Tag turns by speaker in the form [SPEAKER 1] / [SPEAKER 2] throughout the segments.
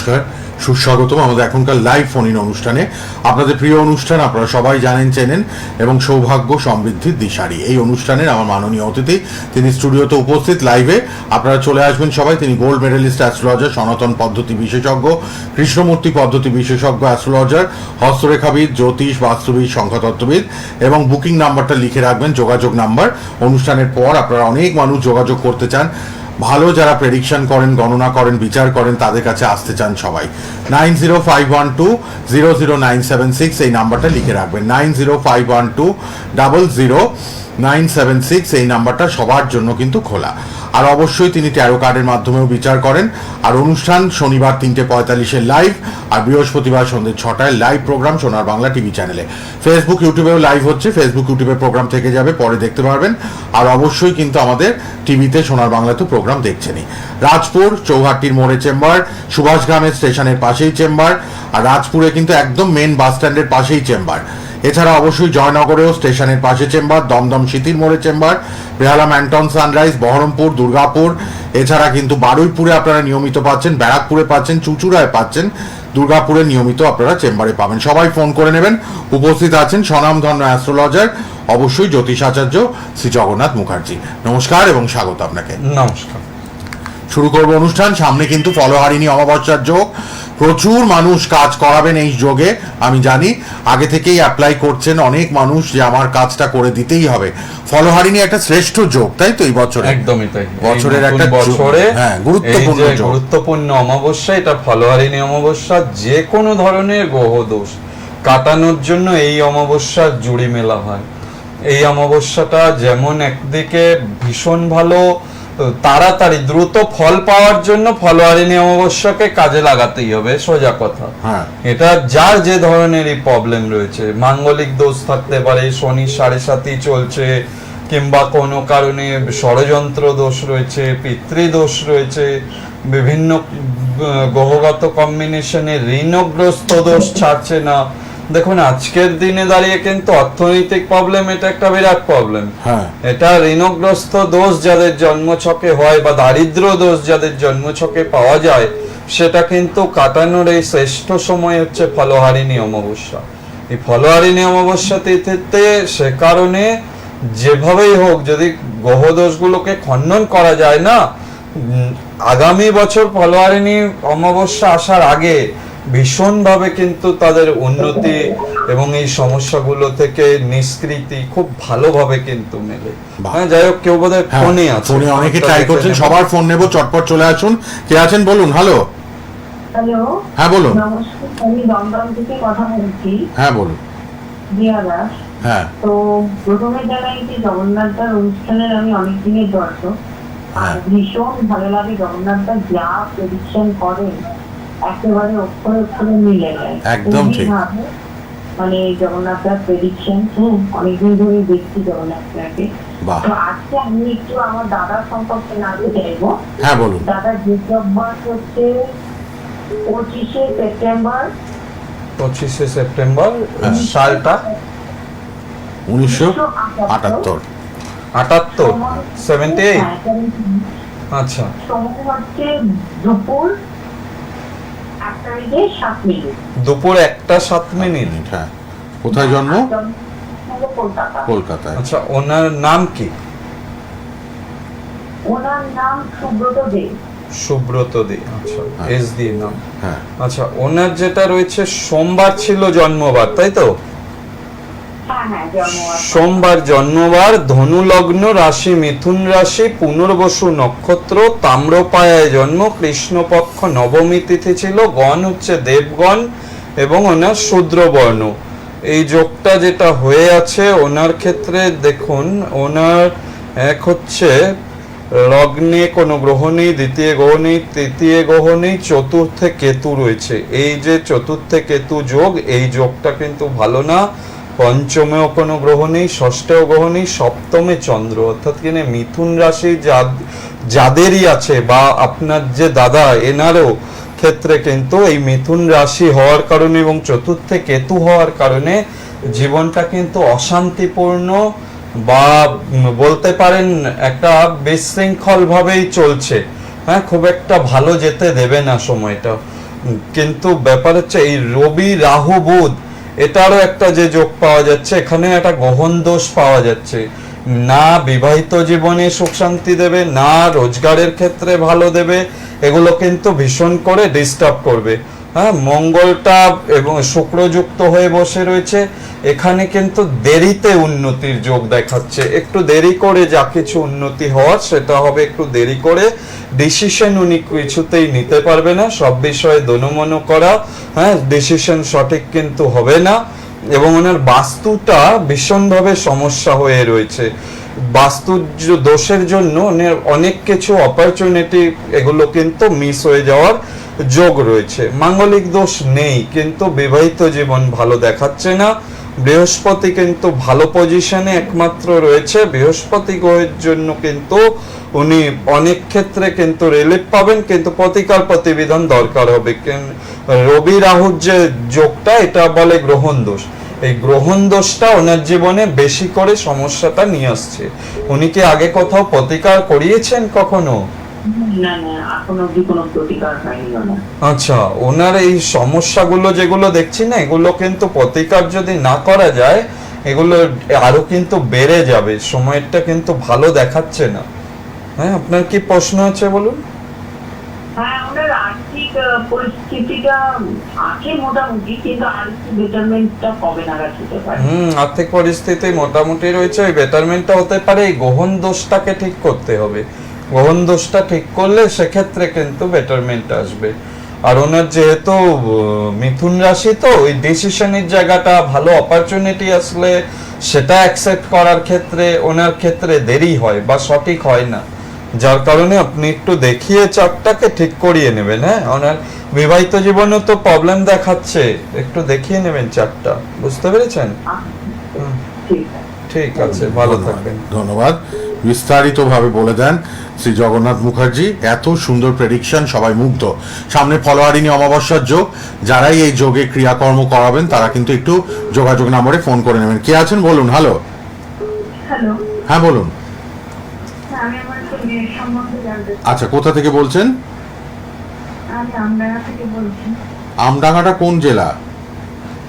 [SPEAKER 1] নমস্কার, সুস্বাগতম আমাদের এখনকার লাইভ ফোন ইন অনুষ্ঠানে। আপনাদের প্রিয় অনুষ্ঠান, আপনারা সবাই জানেন, চেনেন এবং সৌভাগ্য সমৃদ্ধির দিশারি। এই অনুষ্ঠানের আমার মাননীয় অতিথি, তিনি স্টুডিওতে উপস্থিত লাইভে। আপনারা চলে আসবেন সবাই। তিনি গোল্ড মেডেলিস্ট অ্যাস্ট্রোলজার, সনাতন পদ্ধতি বিশেষজ্ঞ, কৃষ্ণমূর্তি পদ্ধতি বিশেষজ্ঞ অ্যাস্ট্রোলজার, হস্তরেখাবিদ, জ্যোতিষ, বাস্তুবিদ, সংখ্যাতত্ত্ববিদ। এবং বুকিং নাম্বারটা লিখে রাখবেন, যোগাযোগ নাম্বার। অনুষ্ঠানের পর আপনারা অনেক মানুষ যোগাযোগ করতে চান, ভালো যারা প্রেডিকশন করেন, গণনা করেন, বিচার করেন, তাদের কাছে আসতে চান সবাই। 9051200976 এই নাম্বারটা লিখে রাখবেন। 9051200976 এই নাম্বারটা সবার জন্য কিন্তু খোলা। আর অবশ্যই তিনি ট্যারো কার্ডের মাধ্যমেও বিচার করেন। আর অনুষ্ঠান শনিবার 3:45 লাইভ, আর বৃহস্পতিবার সন্ধ্যে 6টায় লাইভ প্রোগ্রাম সোনার বাংলা টিভি চ্যানেলে। ফেসবুক, ইউটিউবেও লাইভ হচ্ছে। ফেসবুক, ইউটিউবে প্রোগ্রাম থেকে যাবে, পরে দেখতে পারবেন। আর অবশ্যই কিন্তু আমাদের টিভিতে সোনার বাংলাতেও প্রোগ্রাম দেখছেনই। রাজপুর চৌহাট্টির মোড়ে চেম্বার, সুভাষগ্রামের স্টেশনের পাশেই চেম্বার, আর রাজপুরে কিন্তু একদম মেন বাস স্ট্যান্ডের পাশেই চেম্বার। এছাড়া অবশ্যই জয়নগরেও স্টেশনের পাশে চেম্বার, দমদম সিটির মোড়ে চেম্বার, বেহালা ম্যান্টন সানরাইজ, বহরমপুর, দুর্গাপুর। এছাড়া কিন্তু বারুইপুরে আপনারা নিয়মিত পাচ্ছেন, ব্যারাকপুরে পাচ্ছেন, চুঁচুড়ায় পাচ্ছেন, দুর্গাপুরে নিয়মিত আপনারা চেম্বারে পাবেন। সবাই ফোন করে নেবেন। উপস্থিত আছেন স্বনামধন্য অ্যাস্ট্রোলজার, অবশ্যই জ্যোতিষাচার্য শ্রী জগন্নাথ মুখার্জি। নমস্কার এবং স্বাগত আপনাকে।
[SPEAKER 2] নমস্কার।
[SPEAKER 1] শুরু করবো অনুষ্ঠান। সামনে কিন্তু ফলহারিণী অমাবস্যার যোগ। প্রচুর মানুষ কাজ করাবেন এই যোগে, আমি জানি। আগে থেকেই অ্যাপ্লাই করছেন অনেক মানুষ যে আমার কাজটা করে দিতেই হবে। ফলহারিণী একটা শ্রেষ্ঠ যোগ, তাই তো এই বছরে?
[SPEAKER 2] একদমই তাই।
[SPEAKER 1] বছরের একটা
[SPEAKER 2] বছরে
[SPEAKER 1] গুরুত্বপূর্ণ যোগ,
[SPEAKER 2] গুরুত্বপূর্ণ অমাবস্যা। এটা ফলহারিণী অমাবস্যা। যে কোনো ধরনের গ্রহ দোষ কাটানোর জন্য এই অমাবস্যা জুড়ি মেলা হয়। এই অমাবস্যাটা যেমন একদিকে ভীষণ ভালো, তাড়াতাড়ি দ্রুত ফল পাওয়ার জন্য ফলহারিণী অমাবস্যাকে কাজে লাগাতেই হবে, সোজা কথা। এটা যার যে ধরনেরই প্রবলেম রয়েছে, মাঙ্গলিক দোষ থাকতে পারে, শনি 7.5 চলছে, কিংবা কোনো কারণে ষড়যন্ত্র দোষ রয়েছে, পিতৃদোষ রয়েছে, বিভিন্ন গ্রহগত কম্বিনেশনে ঋণগ্রস্ত দোষ ছাড়ছে না। দেখুন, আজকের দিনে দাঁড়িয়ে কিন্তু অর্থনৈতিক প্রবলেম এটা একটা বিরাট প্রবলেম। এটা ঋণগ্রস্ত দোষ যাদের জন্মছকে হয় বা দারিদ্র দোষ যাদের জন্মছকে পাওয়া যায়, সেটা কিন্তু কাটানোর এই শ্রেষ্ঠ সময় হচ্ছে ফলহারিণী অমাবস্যা। এই ফলহারিণী অমাবস্যা তিথিতে সে কারণে যেভাবেই হোক যদি গ্রহ দোষগুলোকে খণ্ডন করা যায় না, আগামী বছর ফলহারিণী অমাবস্যা আসার আগে ভীষণভাবে কিন্তু তাদের উন্নতি এবং এই সমস্যাগুলো থেকে নিষ্কৃতি খুব ভালোভাবে কিন্তু মেলে। যাই হোক, কেউ বোধহয় ফোনে আছে,
[SPEAKER 1] ফোনে অনেকে ট্রাই করছেন। সবার ফোন নেব, চটপট চলে আসুন। কে আছেন বলুন? হ্যালো।
[SPEAKER 3] হ্যালো,
[SPEAKER 1] হ্যাঁ বলুন।
[SPEAKER 3] নমস্কার, আমি দমদম থেকে কথা বলছি।
[SPEAKER 1] হ্যাঁ বলুন।
[SPEAKER 3] জিয়া দাস।
[SPEAKER 1] হ্যাঁ,
[SPEAKER 3] তো প্রথমে জানাই যে জগন্নাথদার অনুষ্ঠানের আমি অনেক দিনের দর্শক। আর ভীষণ ভালো লাগে জগন্নাথদা যা প্রেডিকশন করেন, একেবারে অক্ষরে অক্ষরে মিলে যায়।
[SPEAKER 1] একদম ঠিক।
[SPEAKER 3] মানে জগন্নাথদার প্রেডিকশন অনেকদিন ধরে দেখছি জগন্নাথদাকে। তো আজকে আমি একটু আমার দাদার সম্পর্কে জানতে চাইবো।
[SPEAKER 1] হ্যাঁ বলুন।
[SPEAKER 3] দাদার ডেট অফ বার্থ হচ্ছে 25শে সেপ্টেম্বর।
[SPEAKER 2] 25শে সেপ্টেম্বর, সালটা
[SPEAKER 1] 1978।
[SPEAKER 2] 78, আচ্ছা।
[SPEAKER 3] সময় হচ্ছে দুপুর 1:07।
[SPEAKER 2] দুপুর 1:07।
[SPEAKER 1] হ্যাঁ। কোথায় জন্ম? কলকাতায়।
[SPEAKER 2] আচ্ছা, ওনার নাম কি?
[SPEAKER 3] ওনার নাম সুব্রত দে।
[SPEAKER 2] সুব্রত দে, আচ্ছা, এস দিয়ে নাম।
[SPEAKER 1] হ্যাঁ।
[SPEAKER 2] আচ্ছা, ওনার যেটা রয়েছে সোমবার ছিল জন্মবার, তাই তো? সোমবার জন্মবার, ধনু লগ্ন, রাশি মিথুন রাশি, পুনর্বসু নক্ষত্র, তাম্রপায়ায় জন্ম, কৃষ্ণপক্ষ নবমী তিথি ছিল, গণ হচ্ছে দেবগণ এবং ওনার শূদ্র বর্ণ। এই যোগটা যেটা হয়ে আছে ওনার ক্ষেত্রে, দেখুন ওনার এক হচ্ছে লগ্নে কোনো গ্রহ নেই, দ্বিতীয় গ্রহ নেই, তৃতীয় গ্রহ নেই, চতুর্থে কেতু রয়েছে। এই যে চতুর্থে কেতু যোগ, এই যোগটা কিন্তু ভালো না। পঞ্চমেও কোনো গ্রহ নেই, ষষ্ঠেও গ্রহ নেই, সপ্তমে চন্দ্র। অর্থাৎ কিনে মিথুন রাশি যাদেরই আছে বা আপনার যে দাদা এনারও ক্ষেত্রে কিন্তু এই মিথুন রাশি হওয়ার কারণে এবং চতুর্থে কেতু হওয়ার কারণে জীবনটা কিন্তু অশান্তিপূর্ণ বা বলতে পারেন একটা বিশৃঙ্খল ভাবেই চলছে। হ্যাঁ, খুব একটা ভালো যেতে দেবে না সময়টা। কিন্তু ব্যাপার হচ্ছে এই রবি রাহু বুধ এটারও একটা যে যোগ পাওয়া যাচ্ছে, এখানে একটা গহন দোষ পাওয়া যাচ্ছে। না বিবাহিত জীবনে সুখ শান্তি দেবে, না রোজগারের ক্ষেত্রে ভালো দেবে, এগুলো কিন্তু ভীষণ করে ডিস্টার্ব করবে। হ্যাঁ, মঙ্গলটা এবং শুক্রযুক্ত হয়ে বসে রয়েছে, এখানে কিন্তু দেরিতে উন্নতির যোগ দেখাচ্ছে। একটু দেরি করে যা কিছু উন্নতি হওয়ার সেটা হবে একটু দেরি করে। ডিসিশন উনি কিছুতেই নিতে পারবে না, সব বিষয়ে দোনমনো করা, হ্যাঁ ডিসিশন সঠিক কিন্তু হবে না। এবং ওনার বাস্তুটা ভীষণভাবে সমস্যা হয়ে রয়েছে। বাস্তু দোষের জন্য ওনার অনেক কিছু অপরচুনিটি এগুলো কিন্তু মিস হয়ে যাওয়ার যোগ রয়েছে। মাঙ্গলিক দোষ নেই, কিন্তু বিবাহিত জীবন ভালো দেখাচ্ছে না। বৃহস্পতি কিন্তু ভালো পজিশনে একমাত্র রয়েছে, বৃহস্পতি গ্রহের জন্য কিন্তু উনি অনেক ক্ষেত্রে কিন্তু রিলিফ পাবেন, কিন্তু প্রতিকার প্রতিবিধান দরকার হবে। রবি রাহুর যে যোগটা এটা বলে গ্রহণ দোষ, এই গ্রহণ দোষটা ওনার জীবনে বেশি করে সমস্যাটা নিয়ে আসছে। উনি কি আগে কোথাও প্রতিকার করিয়েছেন কখনো?
[SPEAKER 3] না না, এখনো অব্দি কোনো প্রতিকার হয়নি না।
[SPEAKER 2] আচ্ছা, ওনার এই সমস্যাগুলো যেগুলো দেখছি না, এগুলো কিন্তু প্রতিকার যদি না করা যায় এগুলো আরো কিন্তু বেড়ে যাবে, সময়টা কিন্তু ভালো দেখাচ্ছে না। হ্যাঁ, আপনার কি প্রশ্ন আছে বলুন।
[SPEAKER 3] হ্যাঁ, ওনার আর্থিক পরিস্থিতিটা আছে মোটামুটি, কিন্তু আর্থিক বেটারমেন্টটা কবে নাগাদ হতে পারে?
[SPEAKER 2] আর্থিক পরিস্থিতি মোটামুটি রয়েছে, ওই বেটারমেন্টটা হতে পারে এই গ্রহণ দোষটাকে ঠিক করতে হবে। গ্রহণ দোষটা ঠিক করলে সেক্ষেত্রে কিন্তু বেটারমেন্ট আসবে। আর ওনার যেহেতু মিথুন রাশি, তো ওই ডিসিশনের জায়গাটা ভালো অপরচুনিটি আসলে সেটা অ্যাকসেপ্ট করার ক্ষেত্রে ওনার ক্ষেত্রে দেরি হয় বা সঠিক হয় না, যার কারণে আপনি একটু দেখিয়ে চাপটাকে ঠিক করিয়ে নেবেন। হ্যাঁ, ওনার বিবাহিত জীবনে তো প্রবলেম দেখাচ্ছে, একটু দেখিয়ে নেবেন চাপটা, বুঝতে পেরেছেন?
[SPEAKER 3] ঠিক আছে।
[SPEAKER 2] ঠিক আছে, ভালো থাকবেন।
[SPEAKER 1] ধন্যবাদ। বিস্তারিতভাবে বলে দেন শ্রী জগন্নাথ মুখার্জি। এত সুন্দর প্রেডিকশন, সবাই মুগ্ধ। সামনে ফলোয়ারিনী অমাবস্যার যোগ, যারাই এই যোগে ক্রিয়াকর্ম করাবেন তারা কিন্তু একটু যোগাযোগ নম্বরে ফোন করে নেবেন। কে আছেন বলুন। হ্যালো।
[SPEAKER 3] হ্যালো,
[SPEAKER 1] হ্যাঁ বলুন।
[SPEAKER 3] আমি আমার একটু মেয়ের সম্বন্ধে জানতে চাই।
[SPEAKER 1] আচ্ছা, কোথা থেকে বলছেন?
[SPEAKER 3] আমি আমডাঙ্গা থেকে বলছি,
[SPEAKER 1] আমডাঙ্গাটা কোন জেলা?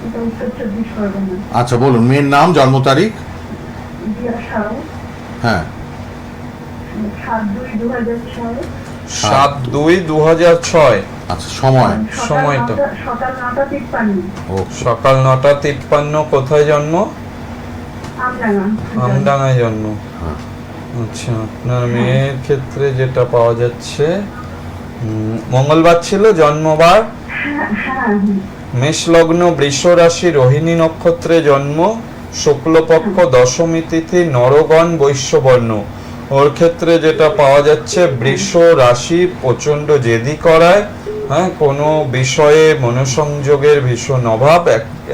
[SPEAKER 3] এটা উত্তর 24 পরগনা।
[SPEAKER 1] আচ্ছা বলুন, মেয়ের নাম, জন্ম তারিখ।
[SPEAKER 3] দিয়া সাউ,
[SPEAKER 1] হ্যাঁ,
[SPEAKER 3] 7/2/2006।
[SPEAKER 2] 7/2/2006।
[SPEAKER 1] আচ্ছা, সময়।
[SPEAKER 2] সময়টা?
[SPEAKER 3] সকাল 9:53।
[SPEAKER 1] ও,
[SPEAKER 2] সকাল 9:53। কোথায় জন্ম?
[SPEAKER 3] আমডাঙ্গা।
[SPEAKER 2] আমডাঙ্গায় জন্ম।
[SPEAKER 1] হ্যাঁ।
[SPEAKER 2] আচ্ছা, আপনার মেয়ের ক্ষেত্রে যেটা পাওয়া যাচ্ছে, মঙ্গলবার ছিল জন্মবার,
[SPEAKER 3] হ্যাঁ,
[SPEAKER 2] মেষ লগ্ন, বৃষ রাশি, রোহিণী নক্ষত্রে জন্ম, শুক্লপক্ষ, দশমী তিথি, নরগণ, বৈশ্যবর্ণ। ওর ক্ষেত্রে যেটা পাওয়া যাচ্ছে, বৃষ রাশি প্রচন্ড জেদি করায়, হ্যাঁ কোনো বিষয়ে মনোসংযোগের ভীষণ অভাব,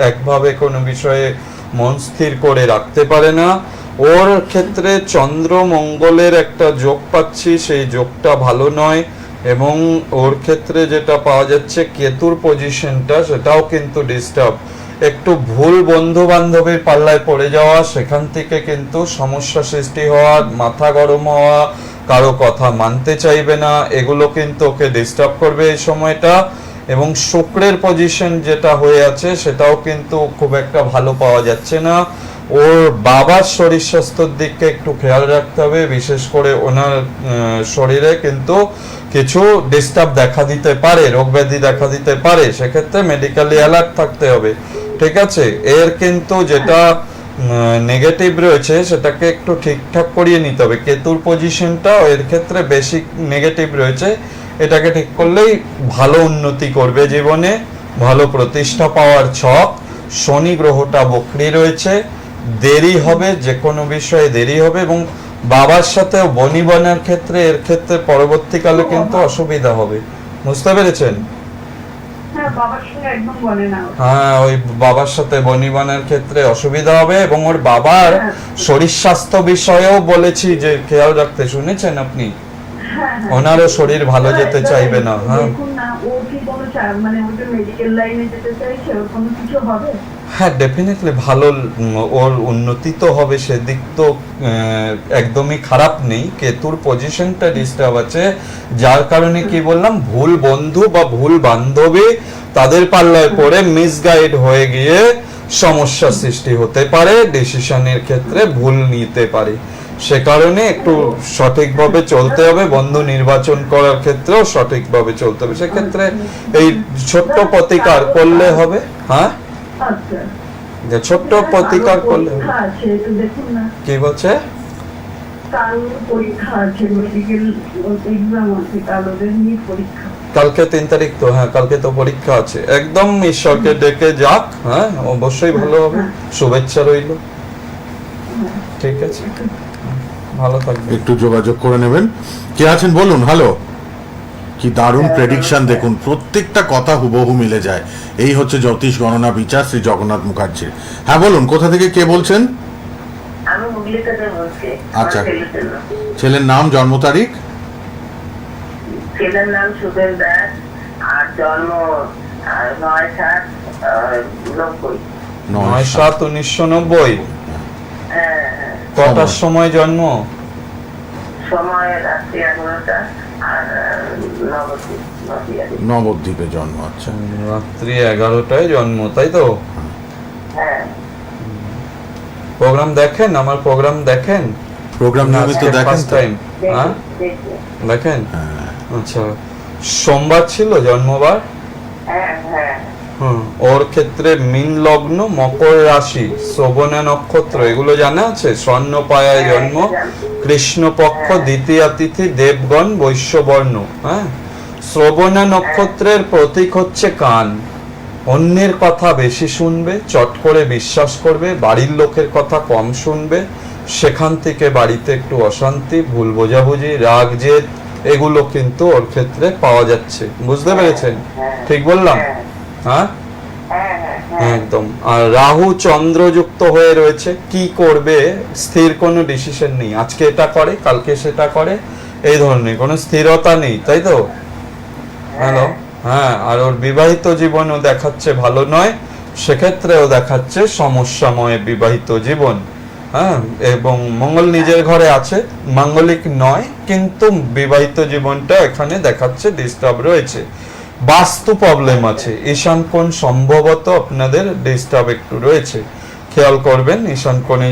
[SPEAKER 2] একভাবে কোনো বিষয়ে মন স্থির করে রাখতে পারে না। ওর ক্ষেত্রে চন্দ্র মঙ্গলের একটা যোগ পাচ্ছি, সেই যোগটা ভালো নয়। এবং ওর ক্ষেত্রে যেটা পাওয়া যাচ্ছে, কেতুর পজিশনটা সেটাও কিন্তু ডিস্টার্ব। একটু ভুল বন্ধু বান্ধবের পাল্লায় পড়ে যাওয়া, সেখান থেকে কিন্তু সমস্যা সৃষ্টি হওয়া, মাথা গরম হওয়া, কারো কথা মানতে চাইবে না, এগুলো কিন্তু ওকে ডিস্টার্ব করবে এই সময়টা। এবং শুক্রের পজিশন যেটা হয়ে আছে সেটাও কিন্তু খুব একটা ভালো পাওয়া যাচ্ছে না। ওর বাবার শরীর স্বাস্থ্যের দিকে একটু খেয়াল রাখতে হবে, বিশেষ করে ওনার শরীরে কিন্তু কিছু ডিস্টার্ব দেখা দিতে পারে, রোগ ব্যাধি দেখা দিতে পারে, সেক্ষেত্রে মেডিকেলি অ্যালার্ট থাকতে হবে। ঠিক আছে, এর কিন্তু যেটা নেগেটিভ রয়েছে সেটাকে একটু ঠিকঠাক করিয়ে নিতে হবে। কেতুর পজিশনটা এর ক্ষেত্রে বেশি নেগেটিভ রয়েছে, এটাকে ঠিক করলেই ভালো উন্নতি করবে জীবনে, ভালো প্রতিষ্ঠা পাওয়ার ছক। শনি গ্রহটা বক্রী রয়েছে, দেরি হবে, যে কোনো বিষয়ে দেরি হবে। এবং বাবার সাথে বনিবনার ক্ষেত্রে এর ক্ষেত্রে পরবর্তীকালে কিন্তু অসুবিধা হবে, বুঝতে পেরেছেন? হ্যাঁ, ওই বাবার সাথে বনিবনার ক্ষেত্রে অসুবিধা হবে। এবং ওর বাবার শরীর স্বাস্থ্য বিষয়েও বলেছি যে খেয়াল রাখতে, শুনেছেন আপনি? ওনারও শরীর ভালো যেতে চাইবে না। হ্যাঁ,
[SPEAKER 3] দেখুন না, ও কি কোনো মানে ওটা মেডিকেল লাইনে যেতে চাইছে, ওর কোনো কিছু হবে?
[SPEAKER 2] হ্যাঁ, ডেফিনেটলি ভালো, ওর উন্নতি তো হবে, সেদিক তো একদমই খারাপ নেই। কেতুর পজিশনটা ডিস্টার্ব আছে, যার কারণে কি বললাম, ভুল বন্ধু বা ভুল বান্ধবী তাদের পাল্লায় পড়ে মিসগাইড হয়ে গিয়ে সমস্যা সৃষ্টি হতে পারে, ডিসিশনের ক্ষেত্রে ভুল নিতে পারে। সে কারণে একটু সঠিকভাবে চলতে হবে, বন্ধু নির্বাচন করার ক্ষেত্রেও সঠিকভাবে চলতে হবে। সেক্ষেত্রে এই ছোট্ট প্রতিকার করলে হবে। হ্যাঁ,
[SPEAKER 3] আচ্ছা,
[SPEAKER 2] যে ছোট্ট প্রতিকার করলে হবে।
[SPEAKER 3] পরীক্ষা আছে, একটু দেখুন না।
[SPEAKER 2] কি বলছে?
[SPEAKER 3] কাল পরীক্ষা আছে, মেডিকেল এক্সাম আছে, কাল ওদের নিয়ে পরীক্ষা।
[SPEAKER 2] কালকে 3 তারিখ তো, হ্যাঁ কালকে তো পরীক্ষা আছে। একদম ঈশ্বরকে ডেকে যাক, হ্যাঁ অবশ্যই ভালো হবে, শুভেচ্ছা রইল। ঠিক আছে, ভালো থাকবে।
[SPEAKER 1] একটু যোগাযোগ করে নেবেন। কে আছেন বলুন? হ্যালো। কি দারুণ প্রেডিকশন দেখুন, প্রত্যেকটা কথা হুবহু মিলে যায়। এই হচ্ছে জ্যোতিষ গণনা বিচার শ্রী জগন্নাথ মুখার্জির। হ্যাঁ বলুন, কোথা থেকে কে বলছেন?
[SPEAKER 3] আমি হুগলি থেকে বলছি।
[SPEAKER 1] আচ্ছা।
[SPEAKER 3] আমার ছেলের জন্য।
[SPEAKER 1] ছেলের নাম, জন্ম তারিখ?
[SPEAKER 3] ছেলের নাম সুবেল দাস, আর জন্ম 9/7/90।
[SPEAKER 2] 9/7/1990।
[SPEAKER 3] হ্যাঁ,
[SPEAKER 2] কটার সময় জন্ম?
[SPEAKER 3] সময় রাত্রি 11টা, আর
[SPEAKER 1] নবদ্বীপে জন্ম। আচ্ছা,
[SPEAKER 2] রাত্রি 11টায় জন্ম, তাই তো?
[SPEAKER 3] হ্যাঁ।
[SPEAKER 2] প্রোগ্রাম দেখেন? আমার প্রোগ্রাম দেখেন?
[SPEAKER 1] প্রোগ্রাম নিয়মিত দেখেন তো?
[SPEAKER 2] টাইম, হ্যাঁ
[SPEAKER 3] দেখি।
[SPEAKER 2] দেখেন।
[SPEAKER 1] হ্যাঁ।
[SPEAKER 2] আচ্ছা, সোমবার ছিল জন্মবার।
[SPEAKER 3] হ্যাঁ, হ্যাঁ।
[SPEAKER 2] ওর ক্ষেত্রে মীন লগ্ন, মকর রাশি, শ্রবণা নক্ষত্র, এগুলো জানা আছে? স্বর্ণপায়ায় জন্ম, কৃষ্ণপক্ষ, দ্বিতীয়া তিথি, দেবগণ, বৈশ্যবর্ণ। হ্যাঁ, শ্রবণা নক্ষত্রের প্রতীক হচ্ছে কান। অন্যের কথা বেশি শুনবে, চট করে বিশ্বাস করবে, বাড়ির লোকের কথা কম শুনবে, সেখান থেকে বাড়িতে একটু অশান্তি, ভুল বোঝাবুঝি, রাগ জেদ, এগুলো কিন্তু ওর ক্ষেত্রে পাওয়া যাচ্ছে। বুঝতে পেরেছেন? ঠিক বললাম? হ্যাঁ, একদম। আর রাহু চন্দ্র যুক্ত হয়ে রয়েছে, কি করবে স্থির কোনো ডিসিশন নেই, আজকে এটা করে কালকে সেটা করে, এই ধরনের কোনো স্থিরতা নেই, তাই তো? হ্যালো। হ্যাঁ, আর ওর বিবাহিত জীবনও দেখাচ্ছে ভালো নয়, সেক্ষেত্রেও দেখাচ্ছে সমস্যাময় বিবাহিত জীবন। হ্যাঁ, এবং মঙ্গল নিজের ঘরে আছে, মাঙ্গলিক নয়, কিন্তু বিবাহিত জীবনটা এখানে দেখাচ্ছে ডিস্টার্ব রয়েছে। বাস্তু প্রবলেম আছে, ঈশান কোণ সম্ভবত আপনাদের ডিস্টার্ব একটু রয়েছে, খেয়াল করবেন ঈশান কোণে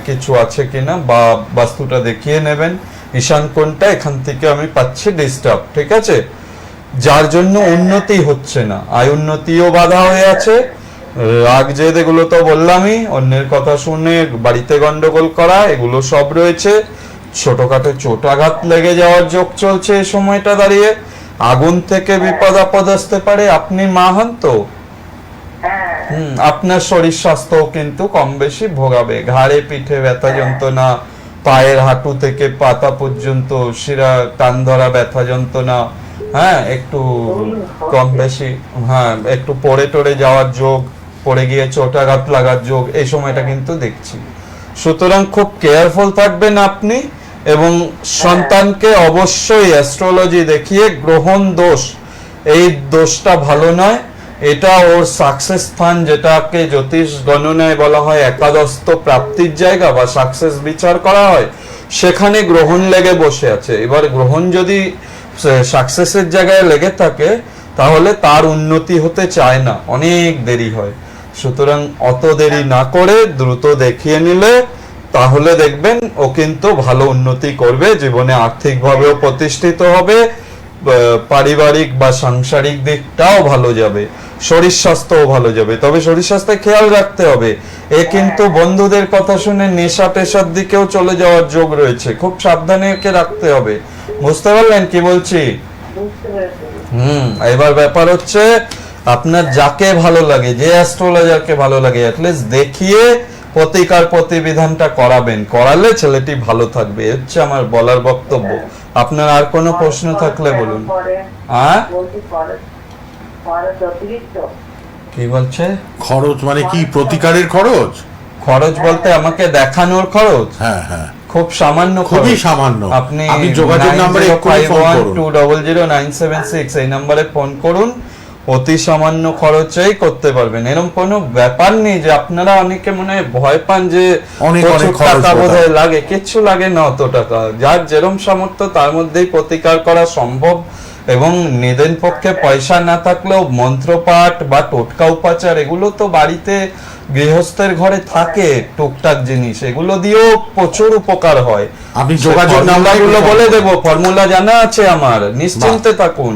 [SPEAKER 2] কিছু আছে কিনা, বা বাস্তুটা দেখিয়ে নেবেন। ঈশান কোণটা এখান থেকে আমি পাচ্ছি ডিস্টার্ব, ঠিক আছে? যার জন্য উন্নতি হচ্ছে না, আয় উন্নতিও বাধা হয়ে আছে, রাগ জেদ এগুলো তো বললামই, অন্যের কথা শুনে বাড়িতে গন্ডগোল করা, এগুলো সব রয়েছে। ছোটখাটো চোট আঘাত লেগে যাওয়ার যোগ চলছে এই সময়টা দাঁড়িয়ে। আগুন থেকে বিপদ আপদ আসতে পারে, আপনি মা হন তো, আপনার শরীর স্বাস্থ্য কিন্তু কম বেশি ভোগাবে, ঘাড়ে পিঠে ব্যথা যন্ত্রণা, পায়ের হাঁটু থেকে পাতা পর্যন্ত শিরা টান ধরা ব্যথা যন্ত্রণা, হ্যাঁ একটু কম বেশি, হ্যাঁ একটু পড়ে টড়ে যাওয়ার যোগ, পড়ে গিয়ে চোট আঘাত লাগার যোগ এই সময়টা কিন্তু দেখছি। সুতরাং খুব কেয়ারফুল থাকবেন আপনি, এবং সন্তানকে অবশ্যই অ্যাস্ট্রোলজি দেখিয়ে গ্রহণ দোষ, এই দোষটা ভালো নয়, এটা ওর সাকসেস স্থান, যেটাকে জ্যোতিষ গণনায় বলা হয় একাদশত প্রাপ্তির জায়গা বা সাকসেস বিচার করা হয়, সেখানে গ্রহণ লেগে বসে আছে। এবার গ্রহণ যদি সাকসেসের জায়গায় লেগে থাকে, তাহলে তার উন্নতি হতে চায় না, অনেক দেরি হয়। সুতরাং অত দেরি না করে দ্রুত দেখিয়ে নিলে, তাহলে দেখবেন ও কিন্তু ভালো উন্নতি করবে, জীবনে আর্থিকভাবেও প্রতিষ্ঠিত হবে, পারিবারিক বা সাংসারিক দিকটাও ভালো যাবে, শরীর স্বাস্থ্যও ভালো যাবে। তবে শরীর স্বাস্থ্যে খেয়াল রাখতে হবে, এ কিন্তু বন্ধুদের কথা শুনে নেশা টেশার দিকেও চলে যাওয়ার যোগ রয়েছে, খুব সাবধানে একে রাখতে হবে। বুঝতে পারলেন কি বলছি? এবার ব্যাপার হচ্ছে, আপনার যাকে ভালো লাগে, যে অ্যাস্ট্রোলজারকে ভালো লাগে, অ্যাটলিস্ট দেখিয়ে প্রতিকার প্রতিবিধানটা করাবেন, করালে ছেলেটি ভালো থাকবে, হচ্ছে আমার বলার বক্তব্য। আপনার আর কোনো প্রশ্ন থাকলে বলুন। কি বলছে?
[SPEAKER 1] খরচ মানে কি? প্রতিকারের খরচ?
[SPEAKER 2] খরচ বলতে আমাকে দেখানোর খরচ?
[SPEAKER 1] হ্যাঁ হ্যাঁ।
[SPEAKER 2] খুব সামান্য
[SPEAKER 1] খুবই
[SPEAKER 2] খরচ।
[SPEAKER 1] সামান্য।
[SPEAKER 2] আপনি
[SPEAKER 1] আপনি যোগাযোগ নাম্বারে এক্ষুনি ফোন করুন।
[SPEAKER 2] 9051200976 এই নম্বরে ফোন করুন, অতি সামান্য খরচেই করতে পারবেন। এরকম কোনো ব্যাপার নেই যে আপনারা অনেকে মনে হয় ভয় পান যে
[SPEAKER 1] অনেক
[SPEAKER 2] প্রচুর
[SPEAKER 1] খরচ
[SPEAKER 2] টাকা
[SPEAKER 1] বোধহয়।
[SPEAKER 2] বোধহয় লাগে, কিচ্ছু লাগে না অত টাকা। যার যেরম সামর্থ্য তার মধ্যেই প্রতিকার করা সম্ভব। এবং নিদেন পক্ষে পয়সা না থাকলেও মন্ত্রপাঠ বা টোটকা উপাচার এগুলো তো বাড়িতে গৃহস্থের ঘরে থাকে, টুকটাক জিনিস, এগুলো দিয়েও প্রচুর উপকার হয়।
[SPEAKER 1] আপনি যোগাযোগ
[SPEAKER 2] নাম্বারগুলো
[SPEAKER 1] নাম্বারগুলো
[SPEAKER 2] বলে দেবো, ফর্মুলা জানা আছে আমার, নিশ্চিন্তে থাকুন।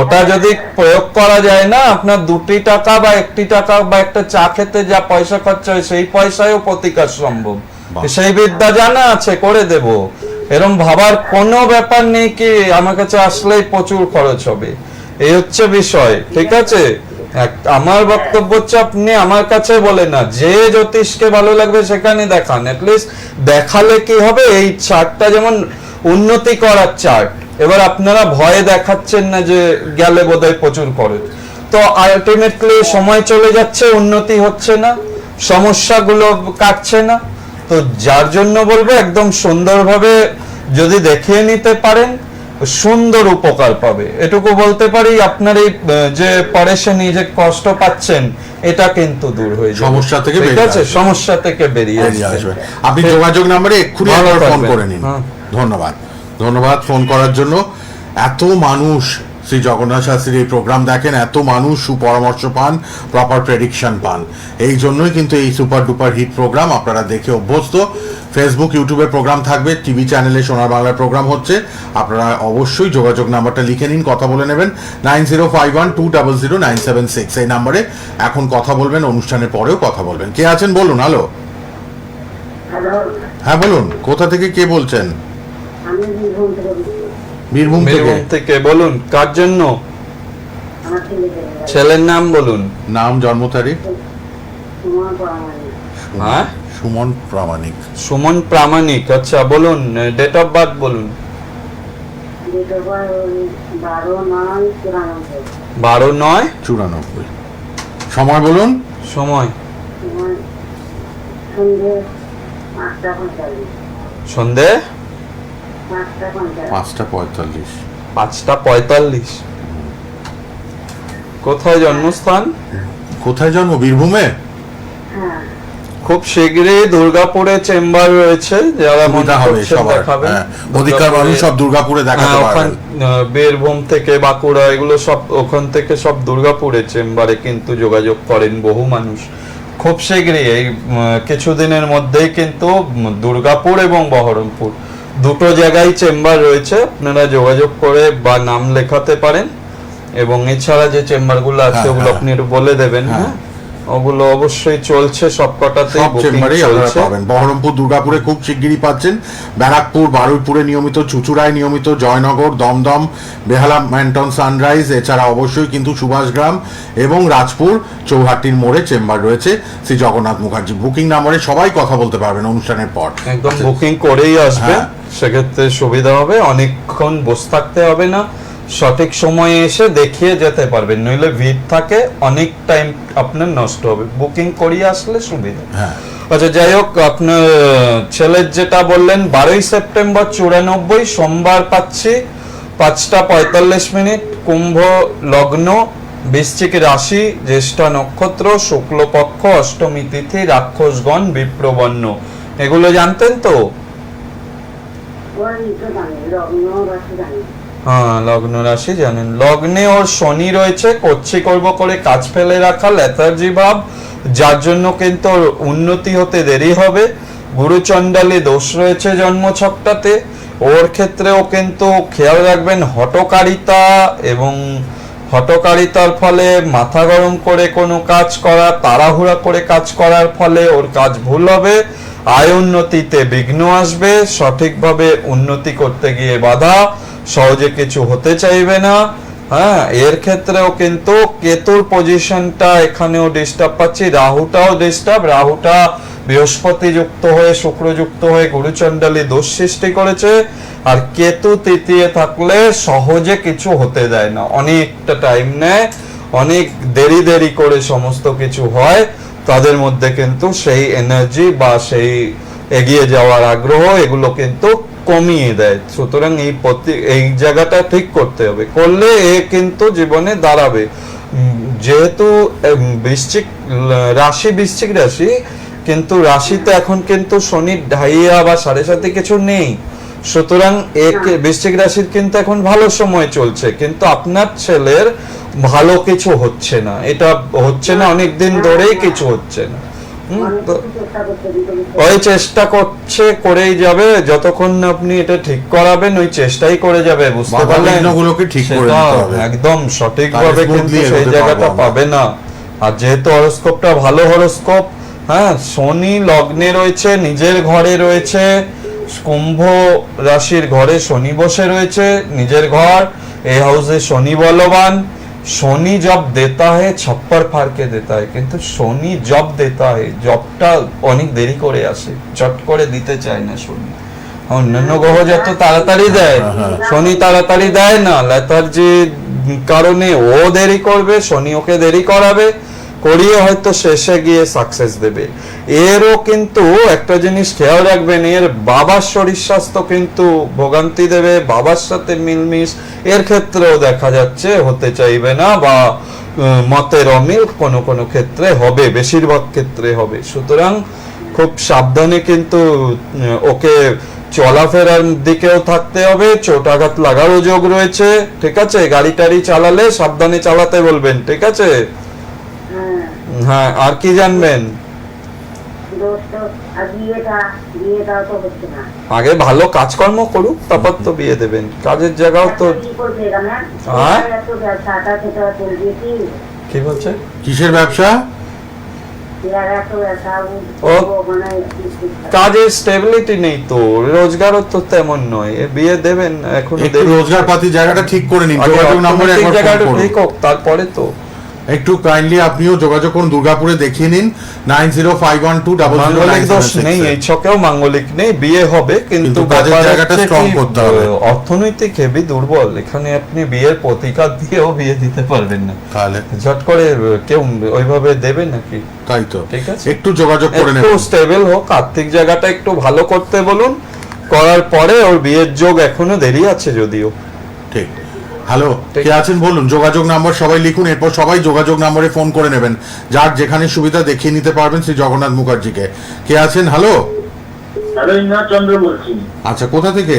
[SPEAKER 2] ওটা যদি প্রয়োগ করা যায় না, আপনার 2 টাকা বা 1 টাকা বা একটা চা খেতে যা পয়সা খরচা হয় সেই পয়সায়ও প্রতিকার সম্ভব। সেই বিদ্যা জানা আছে, করে দেব। এরকম ভাবার কোনো ব্যাপার নেই কি আমার কাছে আসলেই প্রচুর খরচ হবে, এই হচ্ছে বিষয়। ঠিক আছে, আমার বক্তব্য হচ্ছে আপনি আমার কাছে বলে না, যে জ্যোতিষকে ভালো লাগবে সেখানে দেখান। অ্যাটলিস্ট দেখালে কি হবে, এই চার্টটা যেমন উন্নতি করার চার্ট, এবার আপনারা ভয়ে দেখাচ্ছেন না যে গেলে বোধহয় প্রচুর খরচ, তো আলটিমেটলি সময় চলে যাচ্ছে, উন্নতি হচ্ছে না, সমস্যাগুলো কাটছে না। তো যার জন্য বলবো একদম সুন্দরভাবে যদি দেখিয়ে নিতে পারেন, সুন্দর উপকার পাবে। এটুকু বলতে পারি, আপনার এই যে পরেশানি, যে কষ্ট পাচ্ছেন, এটা কিন্তু দূর হয়ে যাবে।
[SPEAKER 1] সমস্যা থেকে
[SPEAKER 2] ঠিক
[SPEAKER 1] বেরিয়ে
[SPEAKER 2] আছে,
[SPEAKER 1] আসবে।
[SPEAKER 2] সমস্যা থেকে বেরিয়ে
[SPEAKER 1] বেরিয়ে
[SPEAKER 2] আসবে।
[SPEAKER 1] আসবে। আপনি যোগাযোগ নাম্বারে এক্ষুনি
[SPEAKER 2] ভালো
[SPEAKER 1] একবার ফোন
[SPEAKER 2] থাকবেন।
[SPEAKER 1] করে নিন।
[SPEAKER 2] হ্যাঁ।
[SPEAKER 1] ধন্যবাদ, ধন্যবাদ ফোন করার জন্য। এত মানুষ শ্রী জগন্নাথ শাস্ত্রীর এই প্রোগ্রাম দেখেন, এত মানুষ সুপরামর্শ পান, প্রপার প্রেডিকশন পান। এই জন্যই কিন্তু এই সুপার ডুপার হিট প্রোগ্রাম আপনারা দেখে অভ্যস্ত। ফেসবুক, ইউটিউবে প্রোগ্রাম থাকবে, টিভি চ্যানেলে সোনার বাংলার প্রোগ্রাম হচ্ছে। আপনারা অবশ্যই যোগাযোগ নাম্বারটা লিখে নিন, কথা বলে নেবেন। 9051200976 এই নাম্বারে এখন কথা বলবেন, অনুষ্ঠানের পরেও কথা বলবেন। কে আছেন বলুন। হ্যালো,
[SPEAKER 3] হ্যালো,
[SPEAKER 1] হ্যাঁ বলুন, কোথা থেকে কে বলছেন?
[SPEAKER 3] আমি বীরভূম থেকে বলছি।
[SPEAKER 1] বীরভূম থেকে।
[SPEAKER 2] বীরভূম থেকে বলুন, কার জন্য?
[SPEAKER 3] আমার ছেলেকে
[SPEAKER 2] ছেলের নাম বলুন।
[SPEAKER 1] নাম, জন্ম তারিখ?
[SPEAKER 3] তোমার পরামর্শ
[SPEAKER 2] হ্যাঁ,
[SPEAKER 1] সুমন প্রামাণিক।
[SPEAKER 2] সুমন প্রামাণিক। আচ্ছা বলুন, ডেট অফ বার্থ বলুন।
[SPEAKER 3] Date of birth 12/9/94।
[SPEAKER 2] 12/9।
[SPEAKER 1] সময় বলুন।
[SPEAKER 2] সময়
[SPEAKER 3] তোমার সন্ধ্যে 5:45।
[SPEAKER 2] সন্ধে
[SPEAKER 3] 5:45।
[SPEAKER 1] 5:45।
[SPEAKER 2] 5:45। কোথায় জন্মস্থান?
[SPEAKER 1] কোথায় জন্ম? বীরভূমে।
[SPEAKER 3] হ্যাঁ,
[SPEAKER 2] খুব শীঘ্রই দুর্গাপুরে চেম্বার রয়েছে, যারা মনে
[SPEAKER 1] সুবিধা হবে
[SPEAKER 2] করছেন
[SPEAKER 1] সবার।
[SPEAKER 2] দেখাবেন।
[SPEAKER 1] হ্যাঁ, অধিকার মানুষ সব দুর্গাপুরে দেখাতে
[SPEAKER 2] হ্যাঁ, ওখান
[SPEAKER 1] পারবেন।
[SPEAKER 2] বীরভূম থেকে বাঁকুড়া এগুলো সব, ওখান থেকে সব দুর্গাপুরে চেম্বারে কিন্তু যোগাযোগ করেন বহু মানুষ। খুব শীঘ্রই এই কিছুদিনের মধ্যেই কিন্তু দুর্গাপুর এবং বহরমপুর দুটো জায়গায় চেম্বার রয়েছে, আপনারা যোগাযোগ করে বা নাম লেখাতে পারেন। এবং এছাড়া যে চেম্বারগুলো আছে
[SPEAKER 1] হ্যাঁ,
[SPEAKER 2] ওগুলো
[SPEAKER 1] হ্যাঁ।
[SPEAKER 2] আপনি একটু বলে দেবেন।
[SPEAKER 1] হ্যাঁ।
[SPEAKER 2] হ্যাঁ, ওগুলো অবশ্যই চলছে, সবকটাতেই
[SPEAKER 1] সব
[SPEAKER 2] বুকিং
[SPEAKER 1] চেম্বারেই আপনারা
[SPEAKER 2] চলছে।
[SPEAKER 1] পাবেন। বহরমপুর, দুর্গাপুরে খুব শিগগিরই পাচ্ছেন। ব্যারাকপুর, বারুইপুরে নিয়মিত, চুচুড়ায় নিয়মিত, জয়নগর, দমদম, বেহালা, ম্যান্টন, সানরাইজ, এছাড়া অবশ্যই কিন্তু সুভাষগ্রাম এবং রাজপুর চৌহাট্টির মোড়ে চেম্বার রয়েছে শ্রী জগন্নাথ মুখার্জি। বুকিং নাম্বারে সবাই কথা বলতে পারবেন অনুষ্ঠানের পর।
[SPEAKER 2] একদম
[SPEAKER 1] আচ্ছা,
[SPEAKER 2] বুকিং করেই আসবে,
[SPEAKER 1] হ্যাঁ।
[SPEAKER 2] সেক্ষেত্রে সুবিধা হবে, অনেকক্ষণ বসে থাকতে হবে না, সঠিক সময়ে এসে দেখিয়ে যেতে পারবেন। নইলে ভিড় থাকে, অনেক টাইম আপনার নষ্ট হবে। বুকিং করিয়ে আসলে সুবিধা।
[SPEAKER 1] হ্যাঁ।
[SPEAKER 2] আচ্ছা, যাই হোক, আপনার ছেলের যেটা বললেন 12 সেপ্টেম্বর 94, সোমবার পাচ্ছি 5:45, কুম্ভ লগ্ন, বৃশ্চিক রাশি, জ্যেষ্ঠা নক্ষত্র, শুক্লপক্ষ, অষ্টমী তিথি, রাক্ষসগণ, বিপ্রবর্ণ। এগুলো জানতেন তো?
[SPEAKER 3] ওই তো জানি, লগ্ন রাশি জানি।
[SPEAKER 2] হ্যাঁ, লগ্ন রাশি জানেন। লগ্নে ওর শনি রয়েছে, করব করে কাজ ফেলে রাখা, লেথার্জি ভাব, যার জন্য কিন্তু ওর উন্নতি হতে দেরি হবে। গুরুচণ্ডালী দোষ রয়েছে জন্মছকটাতে। ওর ক্ষেত্রেও কিন্তু খেয়াল রাখবেন, হঠকারিতা, এবং হঠকারিতার ফলে মাথা গরম করে কোনো কাজ করা, তাড়াহুড়া করে কাজ করার ফলে ওর কাজ ভুল হবে, আয় উন্নতিতে বিঘ্ন আসবে, সঠিকভাবে উন্নতি করতে গিয়ে বাধা, সহজে কিছু হতে চাইবে না। হ্যাঁ, এর ক্ষেত্রেও কিন্তু কেতুর পজিশনটা এখানেও ডিস্টার্ব পাচ্ছি, রাহুটাও ডিস্টার্ব। রাহুটা বৃহস্পতি যুক্ত হয়ে, শুক্র যুক্ত হয়ে গুরুচণ্ডালী দোষ সৃষ্টি করেছে। আর কেতু তৃতীয় থাকলে সহজে কিছু হতে দেয় না, অনেকটা টাইম নেয়, অনেক দেরি করে সমস্ত কিছু হয়। তাদের মধ্যে কিন্তু সেই এনার্জি বা সেই এগিয়ে যাওয়ার আগ্রহ এগুলো কিন্তু কমিয়ে দেয়। সুতরাং এই জায়গাটা ঠিক করতে হবে, করলে এ কিন্তু জীবনে দাঁড়াবে। যেহেতু বৃশ্চিক রাশি, কিন্তু রাশিতে এখন কিন্তু শনির ঢাইয়া বা 7.5 কিছু নেই। সুতরাং বৃশ্চিক রাশির কিন্তু এখন ভালো সময় চলছে, কিন্তু আপনার ছেলের ভালো কিছু হচ্ছে না, এটা হচ্ছে না অনেকদিন ধরেই কিছু হচ্ছে না। তো ওই চেষ্টা করছে, করেই যাবে যতক্ষণ না আপনি এটা ঠিক করাবেন, ওই চেষ্টাই করে যাবে, বুঝতে পারলেন?
[SPEAKER 1] বাধাবিঘ্নগুলোকে ঠিক করে
[SPEAKER 2] সেটা
[SPEAKER 1] নিতে হবে।
[SPEAKER 2] একদম সঠিকভাবে
[SPEAKER 1] তাহলে
[SPEAKER 2] কিন্তু
[SPEAKER 1] smoothly
[SPEAKER 2] সেই
[SPEAKER 1] এগোতে
[SPEAKER 2] জায়গাটা
[SPEAKER 1] পারবো আমরা।
[SPEAKER 2] পাবে না। আর যেহেতু হরোস্কোপটা ভালো হরোস্কোপ, হ্যাঁ, শনি লগ্নে রয়েছে, নিজের ঘরে রয়েছে, কুম্ভ রাশির ঘরে শনি বসে রয়েছে, নিজের ঘর, এই হাউসে শনি বলবান। শনি জব দেতা है छप्पर फाड़ के देता है, কিন্তু শনি জব দেতা है, জবটা অনেক দেরি করে আসে, চট করে দিতে চায় না শনি। অন্যান্য গ্রহ যত তাড়াতাড়ি দেয়, শনি তাড়াতাড়ি দেয় না, লেথার্জির কারণে ও দেরি করবে, শনি ওকে দেরি করাবে, করিয়ে হয়তো শেষে গিয়ে সাকসেস দেবে। এরও কিন্তু একটা জিনিস খেয়াল রাখবেন, এর বাবার শরীর স্বাস্থ্য কিন্তু ভোগান্তি দেবে, বাবার সাথে মিলমিশ এর ক্ষেত্রেও দেখা যাচ্ছে হতে চাইবে না, বা মতের অমিল কোনো কোনো ক্ষেত্রে হবে, বেশিরভাগ ক্ষেত্রে হবে। সুতরাং খুব সাবধানে কিন্তু ওকে চলাফেরার দিকেও থাকতে হবে, চোটাঘাত লাগারও যোগ রয়েছে, ঠিক আছে? গাড়ি টাড়ি চালালে সাবধানে চালাতে বলবেন, ঠিক আছে? হ্যাঁ, আর কি জানবেন? আগে ভালো কাজকর্ম করুক, তারপর তো বিয়ে দেবেন। কাজের জায়গাও তো হ্যাঁ? কি বলছে?
[SPEAKER 1] কিসের ব্যবসা?
[SPEAKER 2] কাজের স্টেবিলিটি নেই তো, রোজগারও তো তেমন নয়, বিয়ে দেবেন এখন।
[SPEAKER 1] একটু রোজগার পাতি জায়গাটা ঠিক করে নিন, যোগাযোগ নম্বরে একবার ফোন
[SPEAKER 2] জায়গাটা
[SPEAKER 1] করুন।
[SPEAKER 2] ঠিক হোক, তারপরে তো
[SPEAKER 1] একটু কাইন্ডলি আপনিও যোগাযোগ করুন, দুর্গাপুরে দেখিয়ে নিন 9051200996
[SPEAKER 2] মাঙ্গলিক দোষ নেই, এই ছকেও মাঙ্গলিক নেই, বিয়ে হবে, কিন্তু
[SPEAKER 1] কিন্তু কাজের
[SPEAKER 2] ব্যাপার
[SPEAKER 1] জায়গাটা
[SPEAKER 2] হচ্ছে
[SPEAKER 1] strong
[SPEAKER 2] কি,
[SPEAKER 1] করতে হবে।
[SPEAKER 2] অর্থনৈতিক হেভি দুর্বল, এখানে আপনি বিয়ের প্রতিকার দিয়েও বিয়ে দিতে পারবেন না,
[SPEAKER 1] তাহলে
[SPEAKER 2] ঝট করে কেউ ওইভাবে দেবে নাকি?
[SPEAKER 1] তাই তো,
[SPEAKER 2] ঠিক আছে,
[SPEAKER 1] একটু যোগাযোগ করে
[SPEAKER 2] একটু
[SPEAKER 1] নেবেন।
[SPEAKER 2] স্টেবল হোক, আর্থিক জায়গাটা একটু ভালো করতে বলুন, করার পরে ওর বিয়ের যোগ এখনো দেরি আছে যদিও।
[SPEAKER 1] ঠিক। হ্যালো,
[SPEAKER 2] ঠিক।
[SPEAKER 1] কে আছেন বলুন, যোগাযোগ নাম্বার সবাই লিখুন, এরপর সবাই যোগাযোগ নম্বরে ফোন করে নেবেন, যার যেখানে সুবিধা দেখিয়ে নিতে পারবেন শ্রী জগন্নাথ মুখার্জিকে। কে আছেন? হ্যালো,
[SPEAKER 4] হ্যালো, ইন্দ্রনাথ চন্দ্র বলছি,
[SPEAKER 1] আচ্ছা, কোথা থেকে?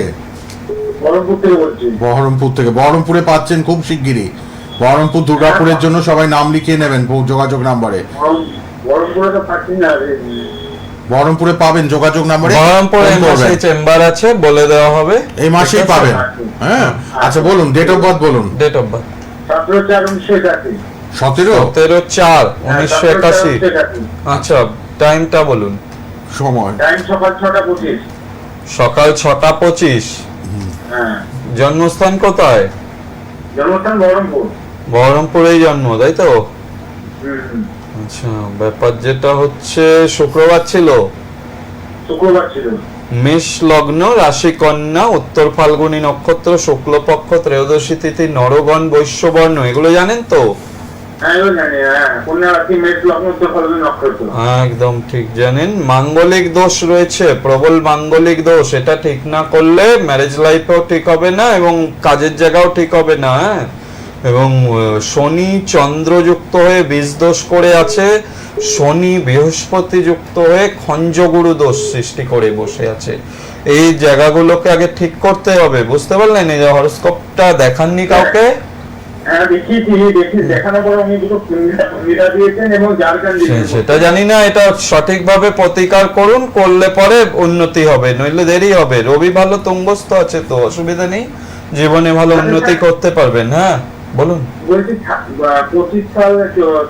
[SPEAKER 4] বহরমপুর থেকে বলছি।
[SPEAKER 1] বহরমপুর থেকে। বহরমপুরে পাচ্ছেন খুব শিগগিরই। বহরমপুর দুর্গাপুরের জন্য সবাই নাম লিখিয়ে নেবেন যোগাযোগ নাম্বারে।
[SPEAKER 4] বহরমপুরে তো পাচ্ছি না।
[SPEAKER 1] বহরমপুরে পাবেন যোগাযোগ নাম্বারে।
[SPEAKER 2] বহরমপুরে এই মাসে চেম্বার আছে, বলে দেওয়া হবে,
[SPEAKER 1] এই মাসেই পাবেন। হ্যাঁ, আচ্ছা বলুন, ডেট অফ বার্থ বলুন।
[SPEAKER 2] Date of birth
[SPEAKER 4] 17/4/1981।
[SPEAKER 1] 17?
[SPEAKER 2] 17/4/1981। আচ্ছা, টাইমটা বলুন।
[SPEAKER 1] সময়?
[SPEAKER 4] টাইম সকাল 6:25।
[SPEAKER 2] সকাল 6:25।
[SPEAKER 4] হ্যাঁ।
[SPEAKER 2] জন্মস্থান কোথায়?
[SPEAKER 4] জন্মস্থান বহরমপুর।
[SPEAKER 2] বহরমপুরেই জন্ম, তাই তো?
[SPEAKER 4] হুম।
[SPEAKER 2] আচ্ছা, ব্যাপার যেটা হচ্ছে শুক্রবার ছিল,
[SPEAKER 4] শুক্রবার ছিল।
[SPEAKER 2] মেষ লগ্ন, রাশি কন্যা, উত্তর ফাল্গুনী নক্ষত্র, শুক্লপক্ষ, ত্রয়োদশী তিথি, নরগণ, বৈশ্যবর্ণ, এগুলো জানেন তো?
[SPEAKER 4] হ্যাঁ, এগুলো জানি। হ্যাঁ, কন্যা রাশি, মেষ লগ্ন, উত্তর ফাল্গুনী নক্ষত্র।
[SPEAKER 2] একদম ঠিক জানেন। মাঙ্গলিক দোষ রয়েছে, প্রবল মাঙ্গলিক দোষ, এটা ঠিক না করলে ম্যারেজ লাইফেও ঠিক হবে না এবং কাজের জায়গাও ঠিক হবে না। হ্যাঁ, এবং শনি চন্দ্র যুক্ত হয়ে বীজ দোষ করে আছে, শনি বৃহস্পতি যুক্ত হয়ে খঞ্জগুরু দোষ সৃষ্টি করে বসে আছে। এই জায়গাগুলোকে আগে ঠিক করতে হবে, বুঝতে পারলেন? এই যে হরোস্কোপটা দেখাননি কাউকে?
[SPEAKER 4] হ্যাঁ, দেখানোর পর উনি দুটো কুমিরা দিয়েছেন এবং জারকান দিয়েছেন।
[SPEAKER 2] সেটা জানি না, এটা সঠিকভাবে প্রতিকার করুন, করলে পরে উন্নতি হবে, নইলে দেরি হবে। রবি ভালো তুঙ্গস্থ আছে তো, অসুবিধা নেই, জীবনে ভালো উন্নতি করতে পারবেন। হ্যাঁ বলুন।
[SPEAKER 4] বলছি 25 সাল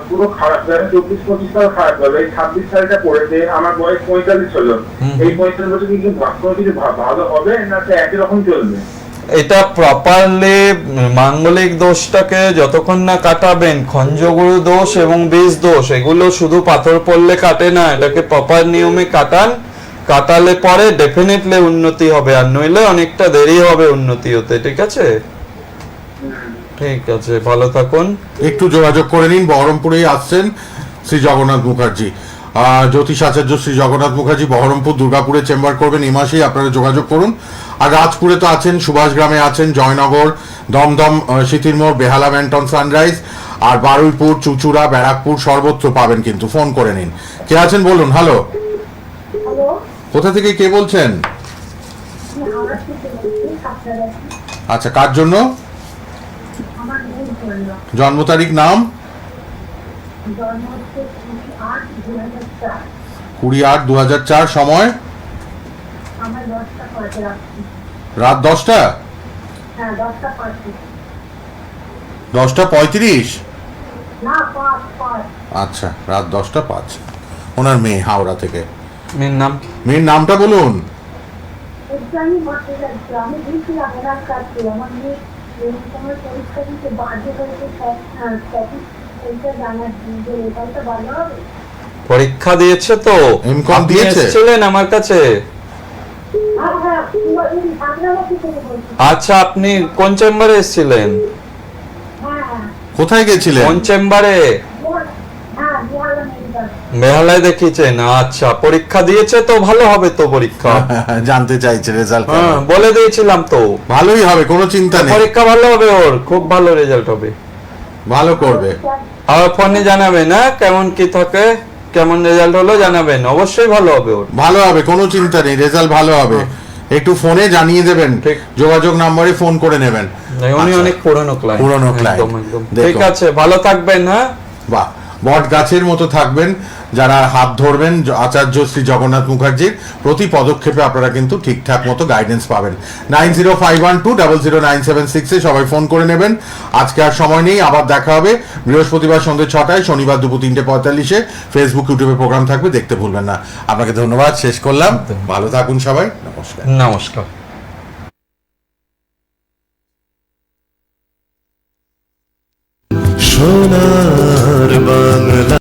[SPEAKER 4] পুরো খারাপ যাবে, 24-25 সাল খারাপ যাবে, এই 26 সালটা পড়েছে, আমার বয়স 45 হলো। এই 45 বছর কি কোনো কিছু ভালো হবে না একই রকম চলবে?
[SPEAKER 2] এটা প্রপারলি মাঙ্গলিক দোষটাকে যতক্ষণ না কাটাবেন, খঞ্জগুরু দোষ এবং বীজ দোষ এগুলো শুধু পাথর পড়লে কাটে না, এটাকে প্রপার নিয়মে কাটালে পরে ডেফিনেটলি উন্নতি হবে, আর নইলে অনেকটা দেরি হবে উন্নতি হতে। ঠিক আছে, ঠিক আছে, ভালো থাকুন।
[SPEAKER 1] একটু যোগাযোগ করে নিন, বহরমপুরেই আসছেন শ্রী জগন্নাথ মুখার্জি। জ্যোতিষ আচার্য শ্রী জগন্নাথ মুখার্জি বহরমপুর দুর্গাপুরে চেম্বার করবেন, এই মাসেই আপনারা যোগাযোগ করুন। আর রাজপুরে তো আছেন, সুভাষ গ্রামে আছেন, জয়নগর, দমদম, সিতিরমোড়, বেহালা, ম্যান্টন, সানরাইজ, আর বারুইপুর, চুচুড়া, ব্যারাকপুর, সর্বত্র পাবেন কিন্তু। ফোন করে নিন। কে আছেন বলুন। হ্যালো,
[SPEAKER 3] হ্যালো,
[SPEAKER 1] কোথা থেকে কে বলছেন?
[SPEAKER 3] আমি হাওড়া থেকে বলছি, আপনারা
[SPEAKER 1] আচ্ছা, কার জন্য?
[SPEAKER 3] আমার মেয়ের জন্য।
[SPEAKER 1] জন্ম তারিখ, নাম?
[SPEAKER 3] জন্ম হচ্ছে 28/2004।
[SPEAKER 1] 20/8/2004, সময়?
[SPEAKER 3] আমার 10টা 5 রাখছি।
[SPEAKER 1] রাত 10টা?
[SPEAKER 3] হ্যাঁ, 10টা 5।
[SPEAKER 1] 10:35?
[SPEAKER 3] না, 5।
[SPEAKER 1] আচ্ছা, রাত 10:05। ওনার মেয়ে হাওড়া থেকে।
[SPEAKER 2] মেয়ের নাম?
[SPEAKER 1] মেয়ের নামটা বলুন।
[SPEAKER 3] এটা আমি বলতে চাচ্ছি, আমি দিয়েছিলাম ওনার কাছে। আমার মেয়ে এই সময় পরীক্ষা দিতে বাজে হয়েছে, এইটা জানার জন্য যে রেজাল্টটা ভালো হবে।
[SPEAKER 2] পরীক্ষা দিয়েছে তো?
[SPEAKER 1] M.Com
[SPEAKER 2] আপনি
[SPEAKER 1] দিয়েছে?
[SPEAKER 2] এসেছিলেন আমার কাছে?
[SPEAKER 3] হ্যাঁ হ্যাঁ, এই ভাগনাবাসী থেকে বলছি।
[SPEAKER 2] আচ্ছা, আপনি কোন চেম্বারে এসেছিলেন?
[SPEAKER 3] হ্যাঁ হ্যাঁ,
[SPEAKER 1] কোথায় গেছিলেন?
[SPEAKER 2] কোন চেম্বারে?
[SPEAKER 3] হ্যাঁ, বিহালা মেডিকেল।
[SPEAKER 2] বেহালায় দেখিয়েছেন? আচ্ছা, পরীক্ষা দিয়েছে তো? ভালো হবে তো পরীক্ষা?
[SPEAKER 1] জানতে চাইছে রেজাল্ট?
[SPEAKER 2] হ্যাঁ, বলে দিয়েছিলাম তো।
[SPEAKER 1] ভালোই হবে, কোনো চিন্তা নেই,
[SPEAKER 2] পরীক্ষা ভালো হবে ওর, খুব ভালো রেজাল্ট হবে।
[SPEAKER 1] ভালো করবে।
[SPEAKER 2] আর ফোনে জানাবেন, হ্যাঁ, কেমন কি থাকে, কেমন রেজাল্ট হলো জানাবেন, অবশ্যই ভালো হবে ওর।
[SPEAKER 1] ভালো হবে, কোনো চিন্তা নেই, রেজাল্ট ভালো হবে। একটু ফোনে জানিয়ে দেবেন,
[SPEAKER 2] ঠিক।
[SPEAKER 1] যোগাযোগ নম্বরে ফোন করে নেবেন।
[SPEAKER 2] উনি
[SPEAKER 1] আচ্ছা।
[SPEAKER 2] অনেক পুরনো ক্লায়েন্ট।
[SPEAKER 1] পুরনো client।
[SPEAKER 2] একদম একদম।
[SPEAKER 1] দেখো।
[SPEAKER 2] ঠিক আছে, ভালো থাকবেন, হ্যাঁ।
[SPEAKER 1] বাহ, বট গাছের মতো থাকবেন। যারা হাত ধরবেন আচার্য শ্রী জগন্নাথ মুখার্জির, প্রতি পদক্ষেপে আপনারা কিন্তু ঠিকঠাক মতো গাইডেন্স পাবেন। 9051200976 সবাই ফোন করে নেবেন। আজকে আর সময় নেই, আবার দেখা হবে বৃহস্পতিবার সন্ধ্যে 6টায়, শনিবার দুপুর 3:45-এ। ফেসবুক, ইউটিউবে প্রোগ্রাম থাকবে, দেখতে ভুলবেন না। আপনাকে ধন্যবাদ, শেষ করলাম। ভালো থাকুন সবাই, নমস্কার।
[SPEAKER 2] নমস্কার।
[SPEAKER 5] সোনার বাংলা।